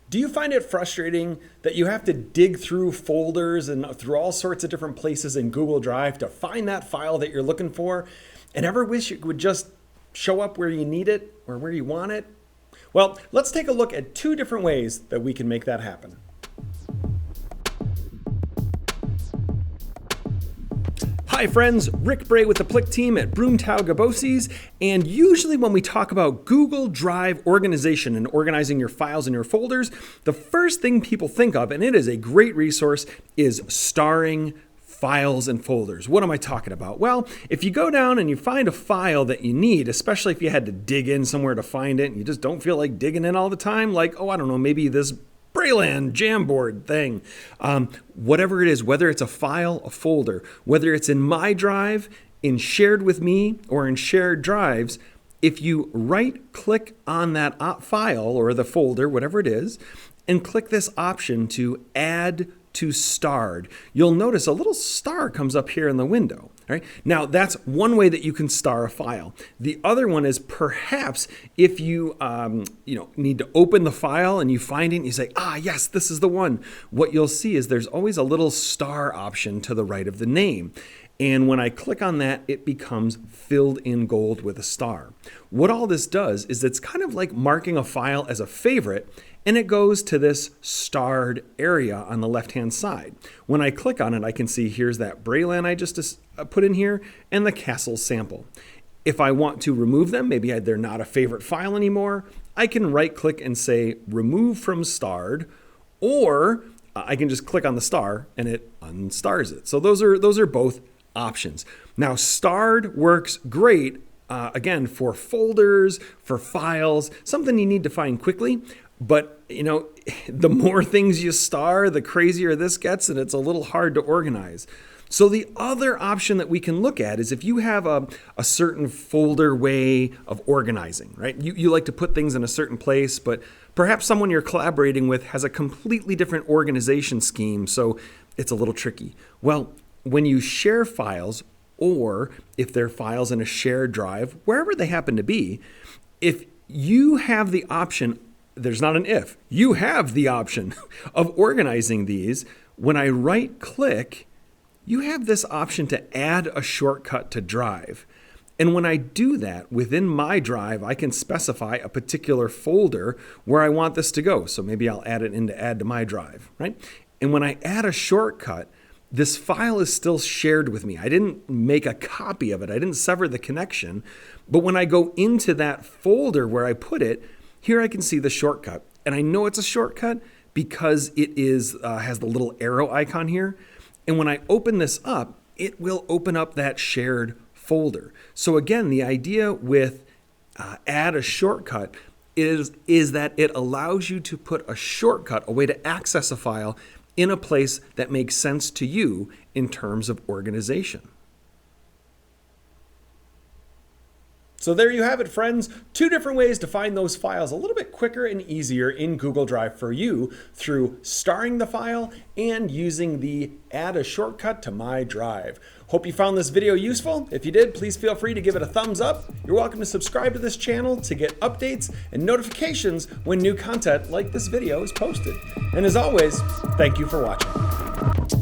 Do you find it frustrating that you have to dig through folders and through all sorts of different places in Google Drive to find that file that you're looking for, and ever wish it would just show up where you need it or where you want it? Well, let's take a look at two different ways that we can make that happen. Hi friends, Rick Bray with the Plick team at Broomtown Gaboses, and usually when we talk about Google Drive organization and organizing your files and your folders, the first thing people think of, and it is a great resource, is starring files and folders. What am I talking about? Well, if you go down and you find a file that you need, especially if you had to dig in somewhere to find it and you just don't feel like digging in all the time, like, I don't know, maybe this Brayland Jamboard thing, whatever it is, whether it's a file, a folder, whether it's in My Drive, in Shared With Me, or in Shared Drives, if you right-click on that file or the folder, whatever it is, and click this option to Add to Starred, you'll notice a little star comes up here in the window. Right? Now, that's one way that you can star a file. The other one is perhaps if you need to open the file and you find it and you say, yes, this is the one. What you'll see is there's always a little star option to the right of the name. And when I click on that, it becomes filled in gold with a star. What all this does is it's kind of like marking a file as a favorite, and it goes to this starred area on the left-hand side. When I click on it, I can see here's that Brayland I just put in here and the castle sample. If I want to remove them, maybe they're not a favorite file anymore, I can right-click and say remove from starred, or I can just click on the star and it unstars it. So those are both options. Now, starred works great, again, for folders, for files, something you need to find quickly. But, the more things you star, the crazier this gets, and it's a little hard to organize. So the other option that we can look at is if you have a certain folder way of organizing, right? You like to put things in a certain place, but perhaps someone you're collaborating with has a completely different organization scheme, so it's a little tricky. Well, when you share files, or if they're files in a shared drive, wherever they happen to be, if you have the option, there's not an if, you have the option of organizing these, when I right click, you have this option to add a shortcut to drive. And when I do that within my drive, I can specify a particular folder where I want this to go. So maybe I'll add it into add to my drive, right? And when I add a shortcut, this file is still shared with me. I didn't make a copy of it. I didn't sever the connection. But when I go into that folder where I put it, here I can see the shortcut. And I know it's a shortcut because it has the little arrow icon here. And when I open this up, it will open up that shared folder. So again, the idea with add a shortcut is that it allows you to put a shortcut, a way to access a file in a place that makes sense to you in terms of organization. So there you have it, friends. Two different ways to find those files a little bit quicker and easier in Google Drive for you through starring the file and using the add a shortcut to My Drive. Hope you found this video useful. If you did, please feel free to give it a thumbs up. You're welcome to subscribe to this channel to get updates and notifications when new content like this video is posted. And as always, thank you for watching.